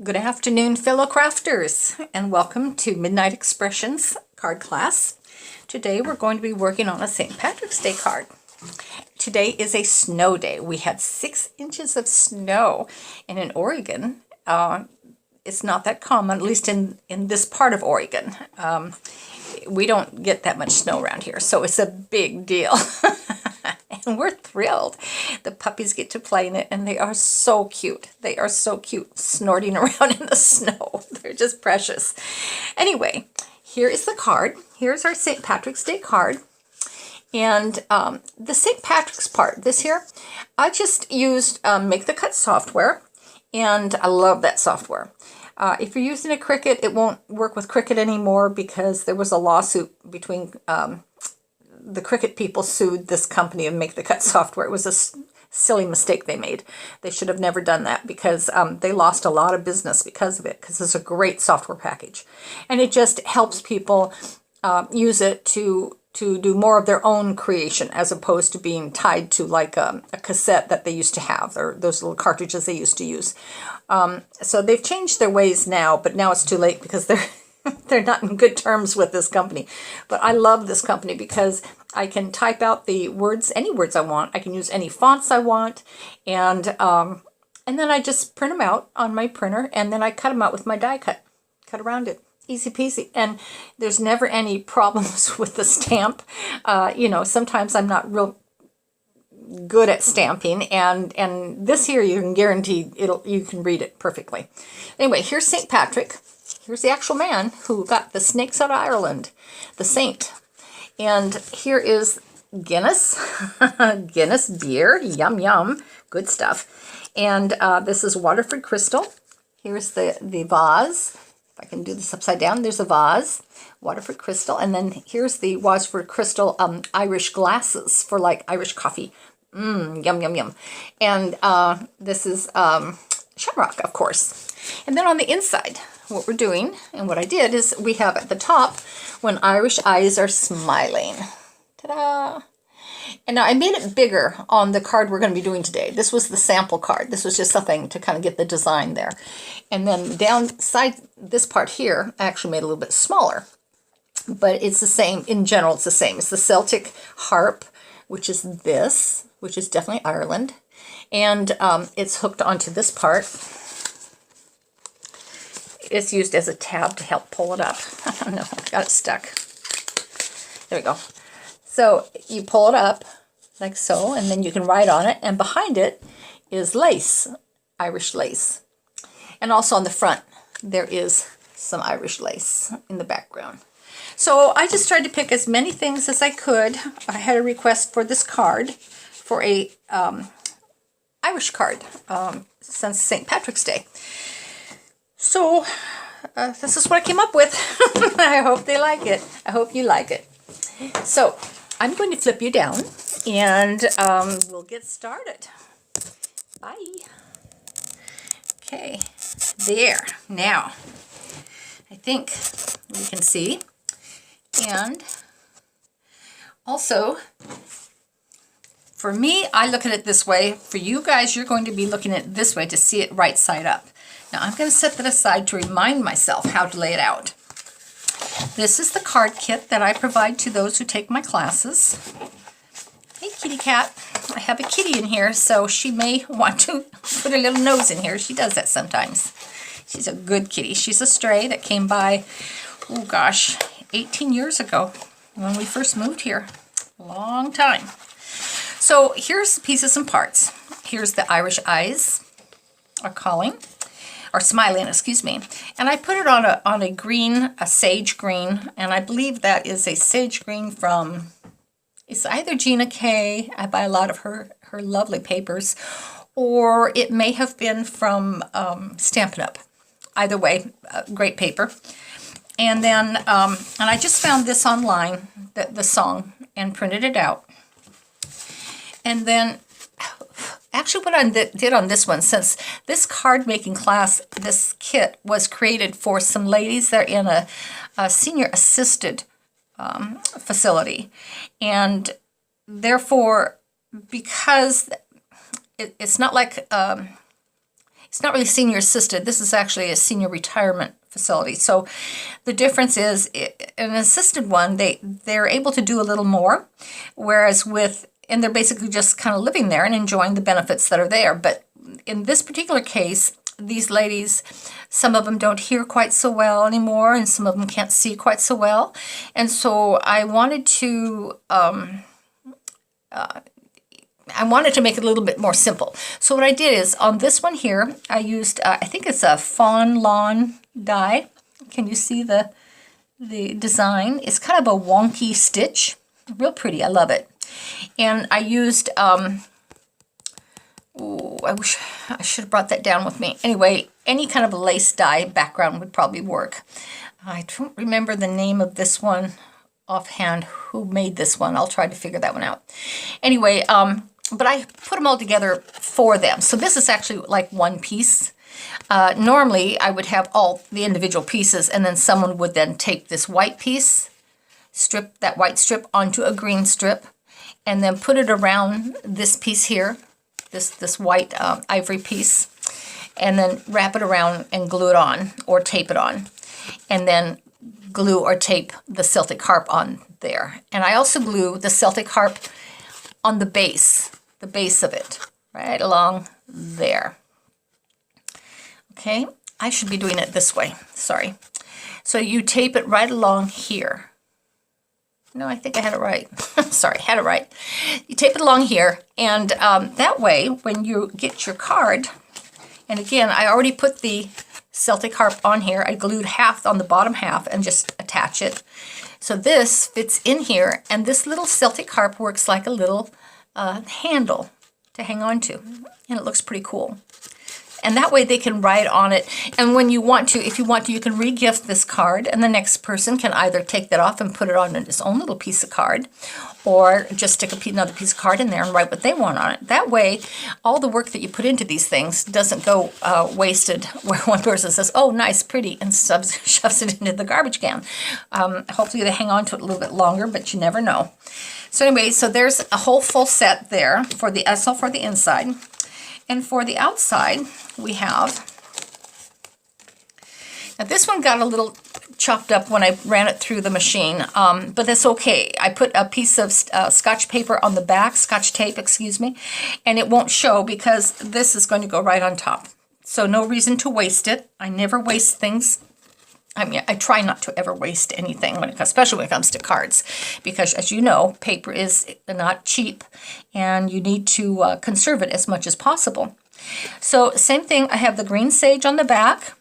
Good afternoon, fellow crafters, and welcome to Midnight Expressions card class. Today we're going to be working on a St. Patrick's Day card. Today is a snow day. We had 6 inches of snow, and in Oregon, it's not that common, at least in this part of Oregon. We don't get that much snow around here, so it's a big deal. And we're thrilled. The puppies get to play in it, and they are so cute. They are so cute, snorting around in the snow. They're just precious. Anyway, here is the card. Here's our St. Patrick's Day card. And the St. Patrick's part, this here, I just used Make the Cut software, and I love that software. If you're using a Cricut, it won't work with Cricut anymore because there was a lawsuit between the Cricut people sued this company of Make the Cut software. It was a silly mistake they made. They should have never done that because they lost a lot of business because of it, because it's a great software package. And it just helps people use it to do more of their own creation as opposed to being tied to like a cassette that they used to have, or those little cartridges they used to use. So they've changed their ways now, but now it's too late because they're not in good terms with this company. But I love this company because I can type out the words, any words I want. I can use any fonts I want, and then I just print them out on my printer, and then I cut them out with my die cut around it. Easy peasy. And there's never any problems with the stamp. Sometimes I'm not real good at stamping, and this here you can guarantee you can read it perfectly. Anyway, here's St. Patrick. Here's the actual man who got the snakes out of Ireland, the saint. And here is Guinness, Guinness beer, yum yum, good stuff. And this is Waterford crystal. Here's the vase. If I can do this upside down, there's a vase, Waterford crystal. And then here's the Waterford crystal Irish glasses for like Irish coffee. Yum yum yum. And this is shamrock, of course. And then on the inside, what we're doing, and what I did, is we have at the top, when Irish eyes are smiling. Ta-da! And now I made it bigger on the card we're going to be doing today. This was the sample card. This was just something to kind of get the design there. And then down side, this part here, I actually made a little bit smaller. But it's the same, in general it's the same. It's the Celtic harp, which is this, which is definitely Ireland. And it's hooked onto this part. It's used as a tab to help pull it up. No, I got it stuck. There we go. So you pull it up like so, and then you can write on it. And behind it is lace, Irish lace. And also on the front, there is some Irish lace in the background. So I just tried to pick as many things as I could. I had a request for this card, for a Irish card, since St. Patrick's Day. So this is what I came up with. I hope they like it. I hope you like it. So I'm going to flip you down, and we'll get started. Bye. Okay, there. Now, I think we can see. And also, for me, I look at it this way. For you guys, you're going to be looking at it this way to see it right side up. Now I'm going to set that aside to remind myself how to lay it out. This is the card kit that I provide to those who take my classes. Hey kitty cat, I have a kitty in here, so she may want to put a little nose in here. She does that sometimes. She's a good kitty. She's a stray that came by, oh gosh, 18 years ago when we first moved here. A long time. So here's the pieces and parts. Here's the Irish eyes are calling. Or smiling, excuse me. And I put it on a green, a sage green, and I believe that is a sage green from, it's either Gina K. I buy a lot of her lovely papers, or it may have been from Stampin' Up. Either way, great paper. And then, and I just found this online, the song, and printed it out. And then, actually what I did on this one, since this card making class, this kit was created for some ladies that are in a senior assisted facility. And therefore, because it's not like it's not really senior assisted. This is actually a senior retirement facility. So the difference is an assisted one, they're able to do a little more, whereas and they're basically just kind of living there and enjoying the benefits that are there. But in this particular case, these ladies, some of them don't hear quite so well anymore, and some of them can't see quite so well. And so I wanted to make it a little bit more simple. So what I did is, on this one here, I used, I think it's a fawn lawn die. Can you see the design? It's kind of a wonky stitch. Real pretty, I love it. And I used, I wish I should have brought that down with me. Anyway, any kind of a lace dye background would probably work. I don't remember the name of this one offhand, who made this one. I'll try to figure that one out. Anyway, but I put them all together for them. So this is actually like one piece. Normally, I would have all the individual pieces, and then someone would then take this white piece, strip that white strip onto a green strip, and then put it around this piece here, this white ivory piece, and then wrap it around and glue it on or tape it on, and then glue or tape the Celtic harp on there. And I also glue the Celtic harp on the base of it, right along there. Okay, I should be doing it this way, sorry. So you tape it right along here. No, I think I had it right. Sorry, had it right. You tape it along here, and that way, when you get your card, and again, I already put the Celtic harp on here. I glued half on the bottom half and just attach it. So this fits in here, and this little Celtic harp works like a little handle to hang on to, and it looks pretty cool. And that way they can write on it. And when you want to, if you want to, you can re-gift this card, and the next person can either take that off and put it on its own little piece of card, or just stick another piece of card in there and write what they want on it. That way, all the work that you put into these things doesn't go wasted, where one person says, oh, nice, pretty, and shoves it into the garbage can. Hopefully they hang on to it a little bit longer, but you never know. So anyway, so there's a whole full set there for the for the inside. And for the outside, we have, now this one got a little chopped up when I ran it through the machine, but that's okay. I put a piece of scotch paper on the back, scotch tape, excuse me, and it won't show because this is going to go right on top. So no reason to waste it. I never waste things. I mean, I try not to ever waste anything, especially when it comes to cards, because as you know, paper is not cheap, and you need to conserve it as much as possible. So same thing, I have the green sage on the back,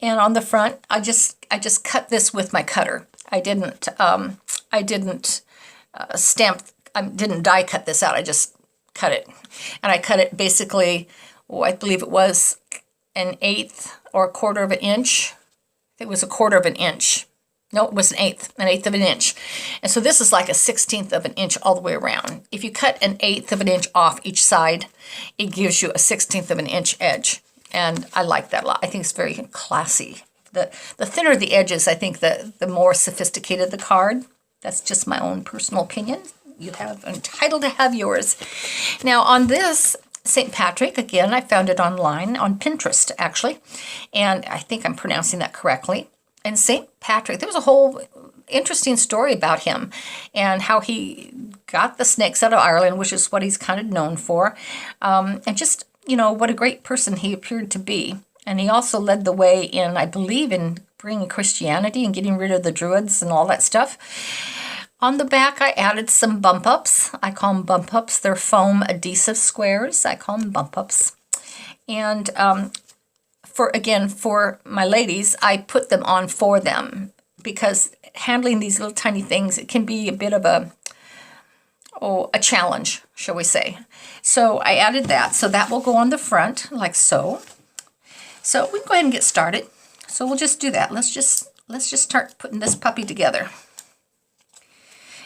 and on the front, I just cut this with my cutter. I didn't die cut this out. I just cut it, and I cut it basically, I believe it was 1/8 or 1/4 of an inch. It was 1/4 of an inch. No, it was 1/8 of an inch. And so this is like a 1/16 of an inch all the way around. If you cut 1/8 of an inch off each side, it gives you a 1/16 of an inch edge. And I like that a lot. I think it's very classy. The thinner the edges, I think the more sophisticated the card. That's just my own personal opinion. You have entitled to have yours. Now on this St. Patrick, again, I found it online, on Pinterest, actually, and I think I'm pronouncing that correctly. And St. Patrick, there was a whole interesting story about him and how he got the snakes out of Ireland, which is what he's kind of known for, and just, you know, what a great person he appeared to be. And he also led the way in, I believe, in bringing Christianity and getting rid of the Druids and all that stuff. On the back, I added some bump ups. I call them bump ups. They're foam adhesive squares. I call them bump ups. And for my ladies, I put them on for them, because handling these little tiny things, it can be a bit of a challenge, shall we say. So I added that. So that will go on the front, like so. So we can go ahead and get started. So we'll just do that. Let's just start putting this puppy together.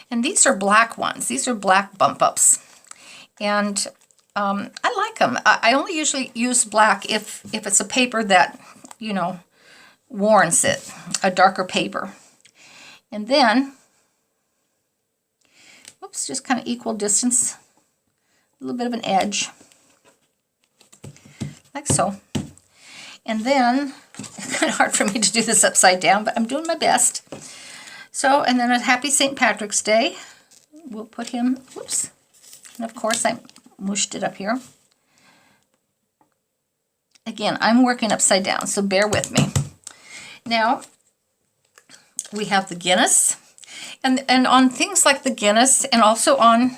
And these are black ones. These are black bump ups. And I like them. I only usually use black if it's a paper that, you know, warrants it, a darker paper. And then, whoops, just kind of equal distance, a little bit of an edge, like so. And then, it's kind of hard for me to do this upside down, but I'm doing my best. So, and then a happy St. Patrick's Day. We'll put him, whoops. And of course I mushed it up here. Again, I'm working upside down, so bear with me. Now, we have the Guinness. And on things like the Guinness, and also on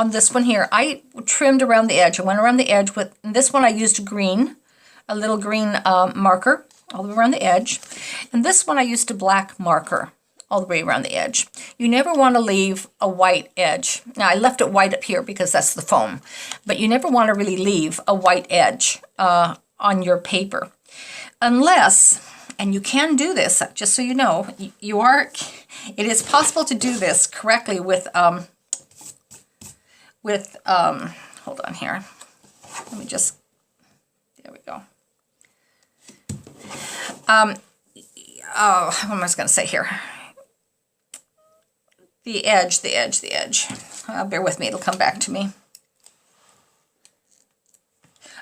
this one here, I trimmed around the edge. I went around the edge with, this one I used a little green marker all the way around the edge. And this one I used a black marker all the way around the edge. You never want to leave a white edge. Now I left it white up here because that's the foam, but you never want to really leave a white edge on your paper. Unless, and you can do this, just so you know, it is possible to do this correctly with, hold on here. Let me just, there we go. What am I going to say here? The edge. Bear with me, it'll come back to me.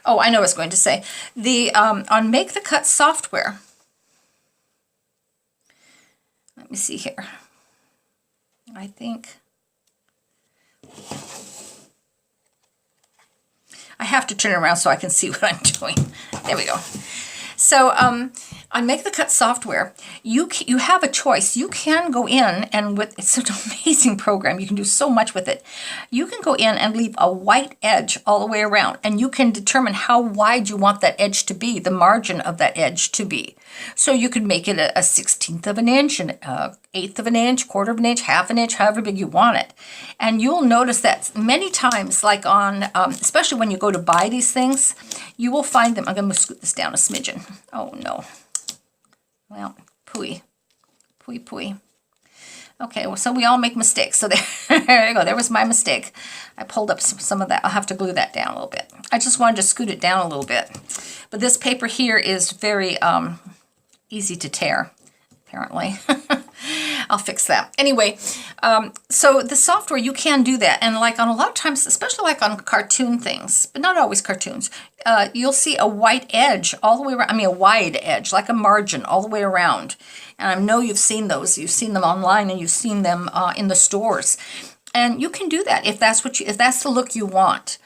Oh, I know what I was going to say. On Make the Cut software, let me see here. I think I have to turn it around so I can see what I'm doing. There we go. So on Make the Cut software, you have a choice. You can go in and it's such an amazing program. You can do so much with it. You can go in and leave a white edge all the way around, and you can determine how wide you want that edge to be, the margin of that edge to be. So you could make it a 1/16 of an inch, an 1/8 of an inch, 1/4 of an inch, 1/2 an inch, however big you want it. And you'll notice that many times, like on, especially when you go to buy these things, you will find them. I'm going to scoot this down a smidgen. Oh no. Well, pooey. Okay, well, so we all make mistakes. So there you go. There was my mistake. I pulled up some of that. I'll have to glue that down a little bit. I just wanted to scoot it down a little bit. But this paper here is very easy to tear, apparently. I'll fix that. Anyway, so the software, you can do that. And like on a lot of times, especially like on cartoon things, but not always cartoons, you'll see a white edge all the way around. I mean, a wide edge, like a margin all the way around. And I know you've seen those. You've seen them online and you've seen them in the stores. And you can do that if that's the look you want.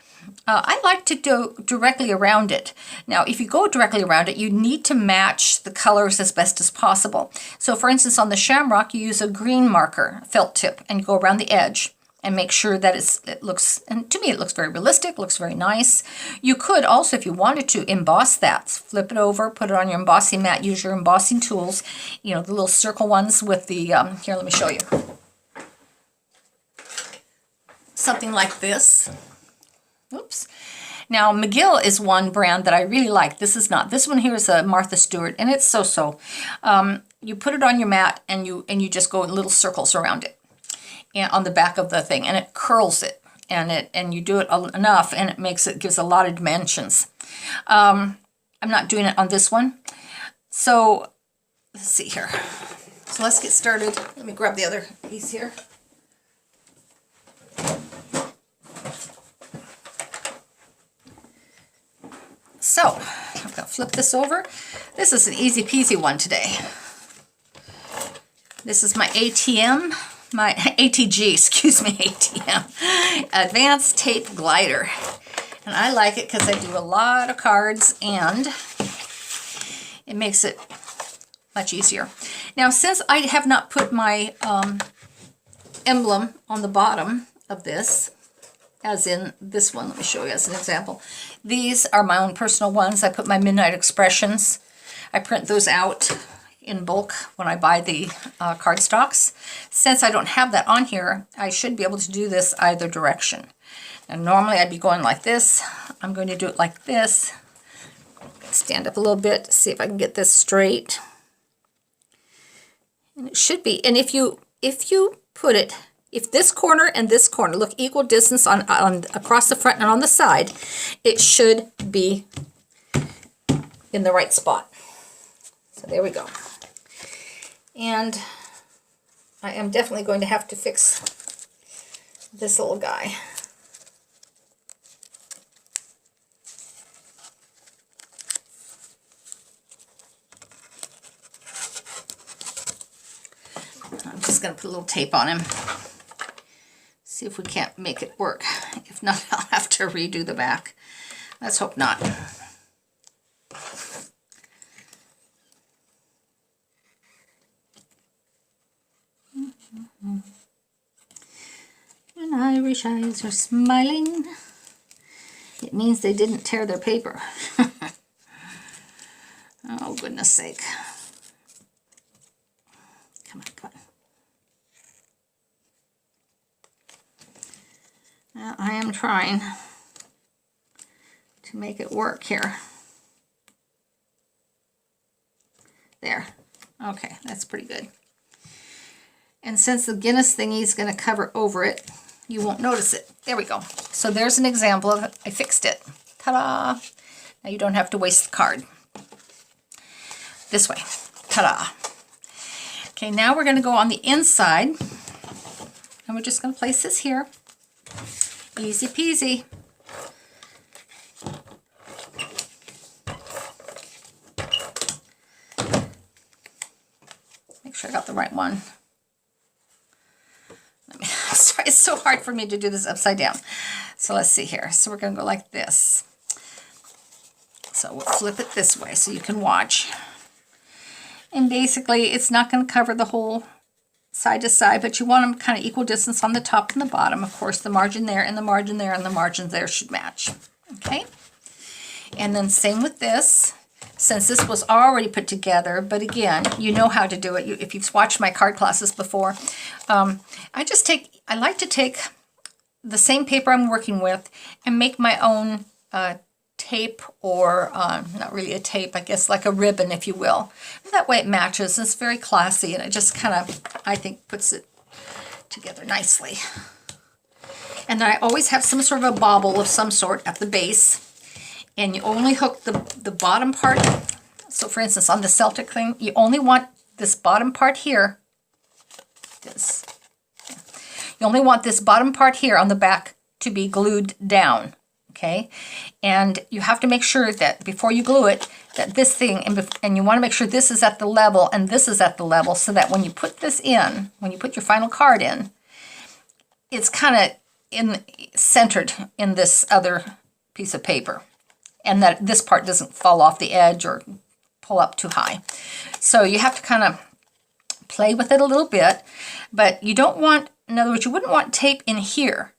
I like to go directly around it. Now, if you go directly around it, you need to match the colors as best as possible. So, for instance, on the shamrock, you use a green marker, felt tip, and you go around the edge and make sure that it looks, and to me it looks very realistic, looks very nice. You could also, if you wanted to, emboss that. Flip it over, put it on your embossing mat, use your embossing tools, you know, the little circle ones with the, here, let me show you. Something like this. Oops. Now, McGill is one brand that I really like. This is not. This one here is a Martha Stewart, and it's so-so. You put it on your mat, and you just go in little circles around it, and on the back of the thing, and it curls it, and you do it enough, and it gives a lot of dimensions. I'm not doing it on this one, so let's see here. So let's get started. Let me grab the other piece here. So, I'm going to flip this over. This is an easy peasy one today. This is my ATM, my ATG, excuse me, ATM, Advanced Tape Glider. And I like it because I do a lot of cards and it makes it much easier. Now, since I have not put my emblem on the bottom of this, as in this one, let me show you as an example. These are my own personal ones. I put my Midnight Expressions. I print those out in bulk when I buy the cardstocks. Since I don't have that on here, I should be able to do this either direction. And normally I'd be going like this. I'm going to do it like this. Stand up a little bit, see if I can get this straight. And it should be. And if you put it, if this corner and this corner look equal distance on across the front and on the side, it should be in the right spot. So there we go. And I am definitely going to have to fix this little guy. just going to put a little tape on him. See if we can't make it work. If not, I'll have to redo the back. Let's hope not. When Irish eyes are smiling, it means they didn't tear their paper. Oh, goodness sake. Come on, come on. Well, I am trying to make it work here. There. Okay, that's pretty good. And since the Guinness thingy is going to cover over it, you won't notice it. There we go. So there's an example of it. I fixed it. Ta-da! Now you don't have to waste the card. This way. Ta-da! Okay, now we're going to go on the inside. And we're just going to place this here. Easy peasy. Make sure I got the right one. Sorry, it's so hard for me to do this upside down. So let's see here. So we're going to go like this. So we'll flip it this way so you can watch. And basically, it's not going to cover the whole side to side, but you want them kind of equal distance on the top and the bottom. Of course, the margin there and the margin there and the margin there should match. Okay? And then same with this. Since this was already put together, but again, you know how to do it. If you've watched my card classes before, I like to take the same paper I'm working with and make my own tape, or not really a tape, I guess like a ribbon, if you will. And that way it matches. It's very classy, and it just kind of, I think, puts it together nicely. And then I always have some sort of a bobble of some sort at the base. And you only hook the bottom part. So for instance, on the Celtic thing, you only want this bottom part here. This. You only want this bottom part here on the back to be glued down. Okay? And you have to make sure that before you glue it, that this thing, and you want to make sure this is at the level and this is at the level, so that when you put this in, when you put your final card in, it's kind of centered in this other piece of paper. And that this part doesn't fall off the edge or pull up too high. So you have to kind of play with it a little bit, but you don't want, in other words, you wouldn't want tape in here.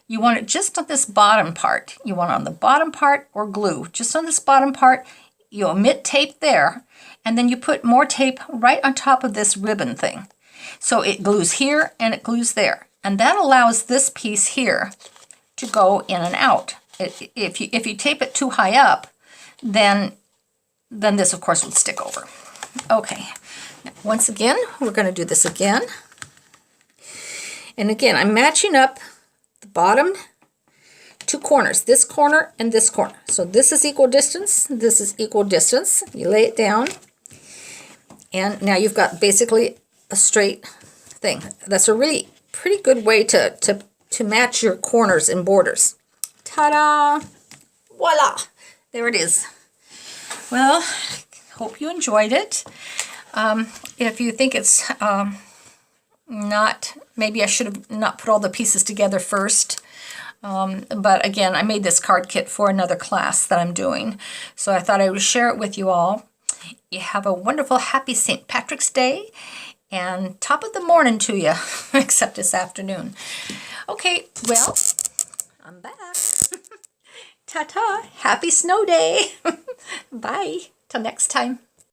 You want it just on this bottom part. You want it on the bottom part or glue. Just on this bottom part, you omit tape there, and then you put more tape right on top of this ribbon thing. So it glues here and it glues there. And that allows this piece here to go in and out. If you tape it too high up, then this, of course, would stick over. Okay, now, once again, we're going to do this again. And again, I'm matching up the bottom two corners, this corner and this corner. So this is equal distance, this is equal distance. You lay it down, and now you've got basically a straight thing. That's a really pretty good way to match your corners and borders. Ta-da! Voila! There it is. Well, hope you enjoyed it. If you think it's not, maybe I should have not put all the pieces together first. But again, I made this card kit for another class that I'm doing. So I thought I would share it with you all. You have a wonderful, happy St. Patrick's Day. And top of the morning to you, except this afternoon. Okay, well, I'm back. Ta-ta. Happy snow day. Bye. Till next time.